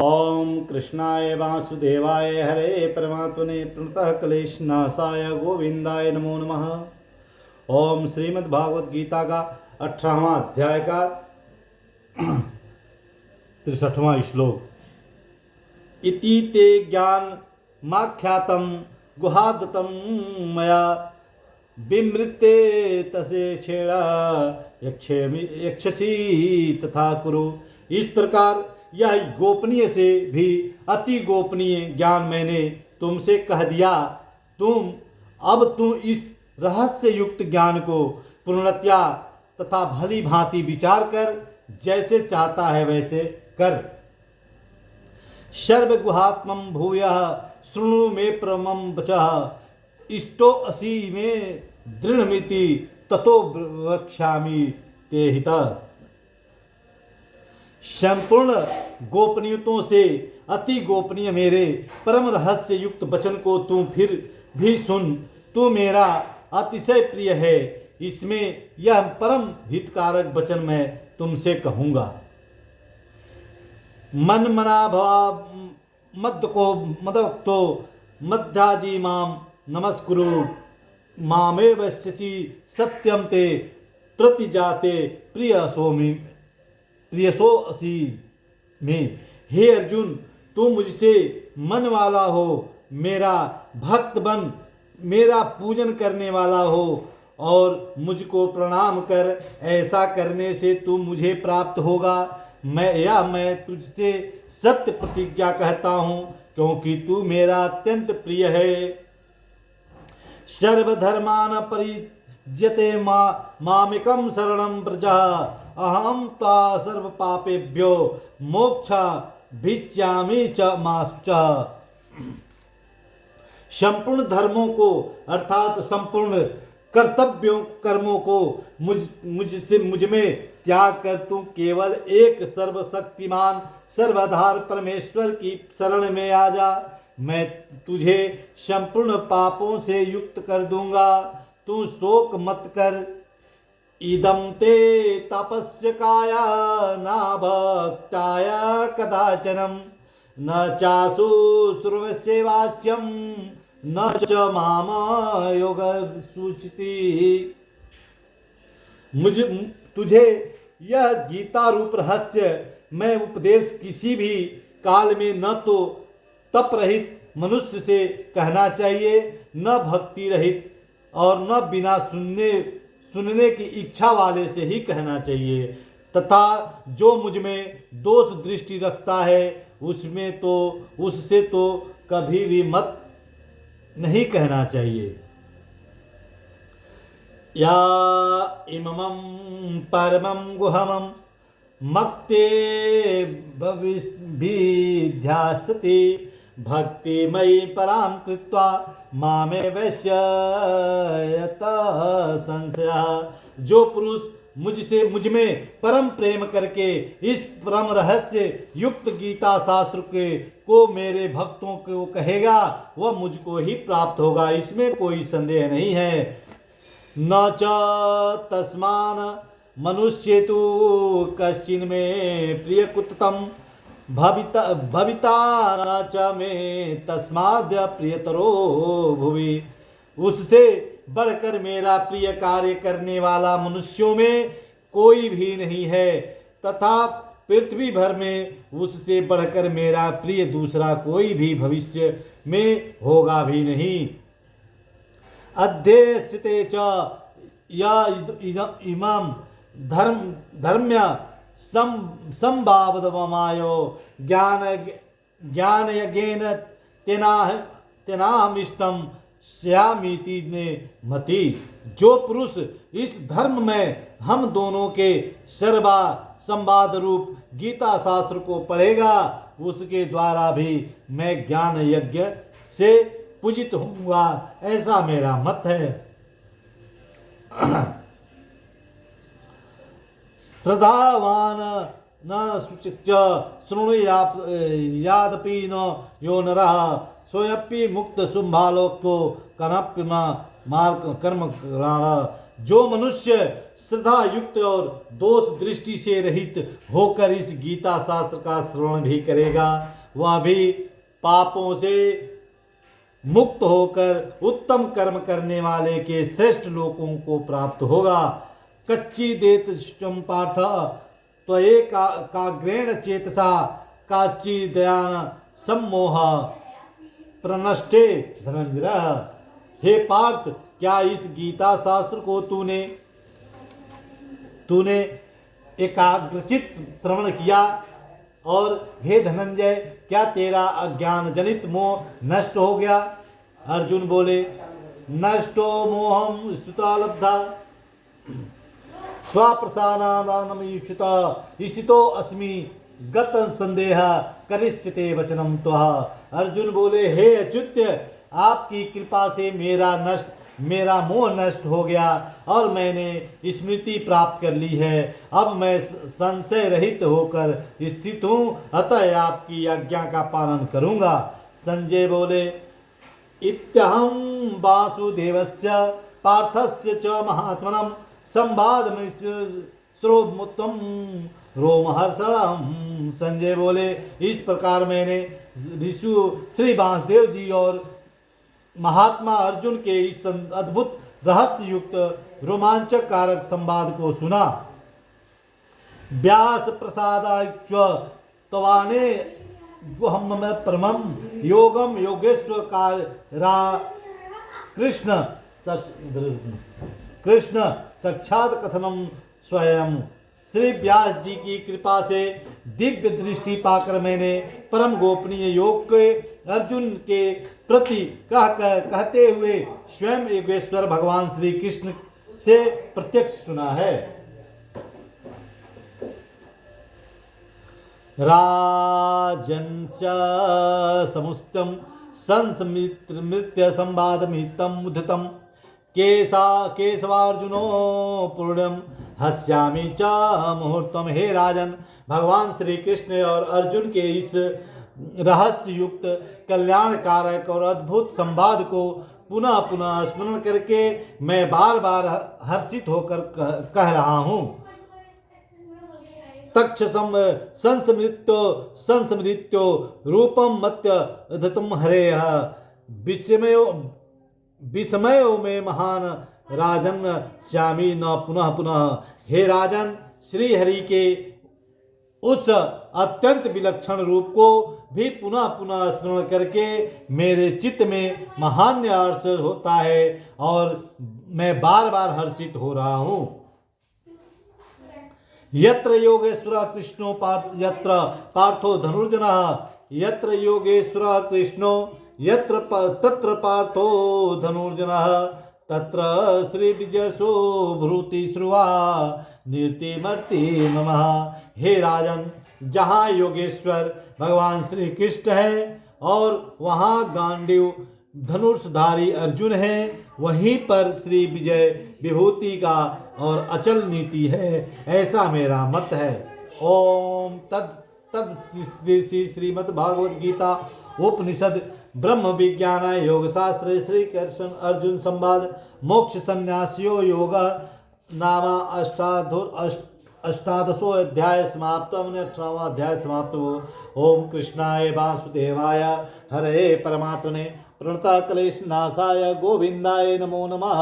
ओम कृष्णाय वासुदेवाय हरे परमात्मने प्रणतः क्लेशनाशाय गोविंदाय नमो नमः। ओम श्रीमद्भागवत गीता का 18वां अध्याय का 63वां श्लोक। इति ते ज्ञान माख्यातम गुहादतम मया विमृते तसे छेड़ा यक्षसी तथा कुरु। इस प्रकार यह गोपनीय से भी अति गोपनीय ज्ञान मैंने तुमसे कह दिया। तुम इस रहस्य युक्त ज्ञान को पूर्णतया तथा भली भांति विचार कर जैसे चाहता है वैसे कर। सर्वगुहात्मं भूयः शृणु मे परमं वचः इष्टो असि मे दृढ़मिति ततो वक्ष्यामि ते हितः। संपूर्ण गोपनीयतों से अति गोपनीय मेरे परम रहस्य युक्त वचन को तू फिर भी सुन। तू मेरा अतिशय प्रिय है, इसमें यह परम हितकारक वचन मैं तुमसे कहूँगा। मन मना भवा मद को मदक्तो मध्याजी माम नमस्कुरु मामे वश्यसी सत्यम ते प्रतिजाते प्रियसो असी में। हे अर्जुन, तू मुझसे मन वाला हो, मेरा भक्त बन, मेरा पूजन करने वाला हो और मुझको प्रणाम कर। ऐसा करने से तू मुझे प्राप्त होगा। मैं तुझसे सत्य प्रतिज्ञा कहता हूँ, क्योंकि तू मेरा अत्यंत प्रिय है। सर्वधर्मान परित्यजते मामेकं शरणं व्रज अहम ता सर्व पापेभ्यो मोक्षा भिक्षामि च माशुच। संपूर्ण धर्मों को अर्थात संपूर्ण कर्तव्यों कर्मों को मुझ में त्याग कर तू केवल एक सर्वशक्तिमान सर्वाधार परमेश्वर की शरण में आ जा। मैं तुझे संपूर्ण पापों से युक्त कर दूंगा। तू शोक मत कर। इदं ते तपस्य काया न भक्ताय कदाचनम न चासु श्रुवस्य वाच्यम न च माम योग सूचिति। तुझे यह गीता रूप रहस्य मैं उपदेश किसी भी काल में न तो तप रहित मनुष्य से कहना चाहिए, न भक्ति रहित और न बिना सुनने की इच्छा वाले से ही कहना चाहिए। तथा जो मुझ में दोष दृष्टि रखता है उससे तो कभी भी मत नहीं कहना चाहिए। या इममं परमं गुहमं मक्ते भविष्यभिध्यास्तति भक्तिमयी परां कृत्वा मामे वैश्यत संशयः। जो पुरुष मुझ में परम प्रेम करके इस परम रहस्य युक्त गीता शास्त्र को मेरे भक्तों को कहेगा वह मुझको ही प्राप्त होगा, इसमें कोई संदेह नहीं है। न च तस्मान मनुष्येतु कश्चिन में प्रियकुत्तम भविता न च में तस्माद्य प्रियतरो भुवि। उससे बढ़कर मेरा प्रिय कार्य करने वाला मनुष्यों में कोई भी नहीं है, तथा पृथ्वी भर में उससे बढ़कर मेरा प्रिय दूसरा कोई भी भविष्य में होगा भी नहीं। अध्येस्यते च इमं धर्म्य संभावदमायो ज्ञान यज्ञेन तेनाहमिष्टम श्यामीति में मति। जो पुरुष इस धर्म में हम दोनों के सर्वा संवाद रूप गीता शास्त्र को पढ़ेगा उसके द्वारा भी मैं ज्ञान यज्ञ से पूजित होऊंगा, ऐसा मेरा मत है। श्रद्धावान न शुचिच शृणुयादपि न यो नरः सोयपि मुक्त शुंभालोको कनप्य मार्ग कर्म जो मनुष्य श्रद्धा युक्त और दोष दृष्टि से रहित होकर इस गीता शास्त्र का श्रवण भी करेगा, वह भी पापों से मुक्त होकर उत्तम कर्म करने वाले के श्रेष्ठ लोकों को प्राप्त होगा। कच्ची देत पार्थ त्वये काग्रेण चेतसा काची दयान सम्मोह प्रनष्टे धनंजय। हे पार्थ, क्या इस गीता शास्त्र को तूने एकाग्रचित श्रवण किया? और हे धनंजय, क्या तेरा अज्ञान जनित मोह नष्ट हो गया? अर्जुन बोले, नष्टो मोहम स्तुता लब्धा स्वप्रसादानम युच्युता स्थितो अस्मि गत संदेह करिष्यते वचनम त्वः। अर्जुन बोले, हे अच्युत्य, आपकी कृपा से मेरा मोह नष्ट हो गया और मैंने स्मृति प्राप्त कर ली है। अब मैं संशय रहित होकर स्थित हूँ, अतः आपकी आज्ञा का पालन करूँगा। संजय बोले, इत्यहं वासुदेवस्य पार्थस्य च महात्मनं संवादमिति श्रोतुं रोमहर्षणम्। संजय बोले, इस प्रकार मैंने ऋषु श्री वासुदेव जी और महात्मा अर्जुन के इस अद्भुत रहस्य युक्त रोमांचक कारक संवाद को सुना। व्यास प्रसादाच्च तवाने गुहम परमं योगम योगेश्वर कारा कृष्ण साक्षात कथनम स्वयं। श्री व्यास जी की कृपा से दिव्य दृष्टि पाकर मैंने परम गोपनीय योग के अर्जुन के प्रति कहते हुए स्वयं योगेश्वर भगवान श्री कृष्ण से प्रत्यक्ष सुना है। राजन्स्य समुस्तम संसमित्र संवादमितं उद्धतम केशवार्जुनो पूर्णम हस्यामि च मुहूर्तम। हे राजन, भगवान श्री कृष्ण और अर्जुन के इस रहस्य युक्त कल्याणकारक और अद्भुत संवाद को पुनः पुनः स्मरण करके मैं बार बार हर्षित होकर कह रहा हूँ। तक्ष संस्मृत्यो रूपम मत्य धतुम हरे विस्मयो में महान राजन श्यामी न पुनः पुनः। हे राजन, श्री हरि के उस अत्यंत विलक्षण रूप को भी पुनः पुनः स्मरण करके मेरे चित्त में महान हर्ष होता है और मैं बार बार हर्षित हो रहा हूँ। यत्र योगेश्वर कृष्णो यत्र पार्थो धनुर्जनः यत्र योगेश्वर कृष्णो तत्र पार्थो धनुर्जनः तत्र श्री विजयसो भ्रूति श्रुवा नीतिमर्ति नमः। हे राजन, जहाँ योगेश्वर भगवान श्री कृष्ण है और वहाँ गांडीव धनुषधारी अर्जुन है, वहीं पर श्री विजय विभूति का और अचल नीति है, ऐसा मेरा मत है। ओम श्रीमद् भागवत गीता उपनिषद ब्रह्म विज्ञान योग शास्त्र श्री कृष्ण अर्जुन संवाद मोक्ष संन्यासियो योग नाम अष्टादशो अध्याय समाप्त। 18वां अध्याय समाप्त हो। ओम कृष्णाय वासुदेवाय हरे परमात्मने प्रणता क्लेश नाशाय गोविंदाय नमो नमः।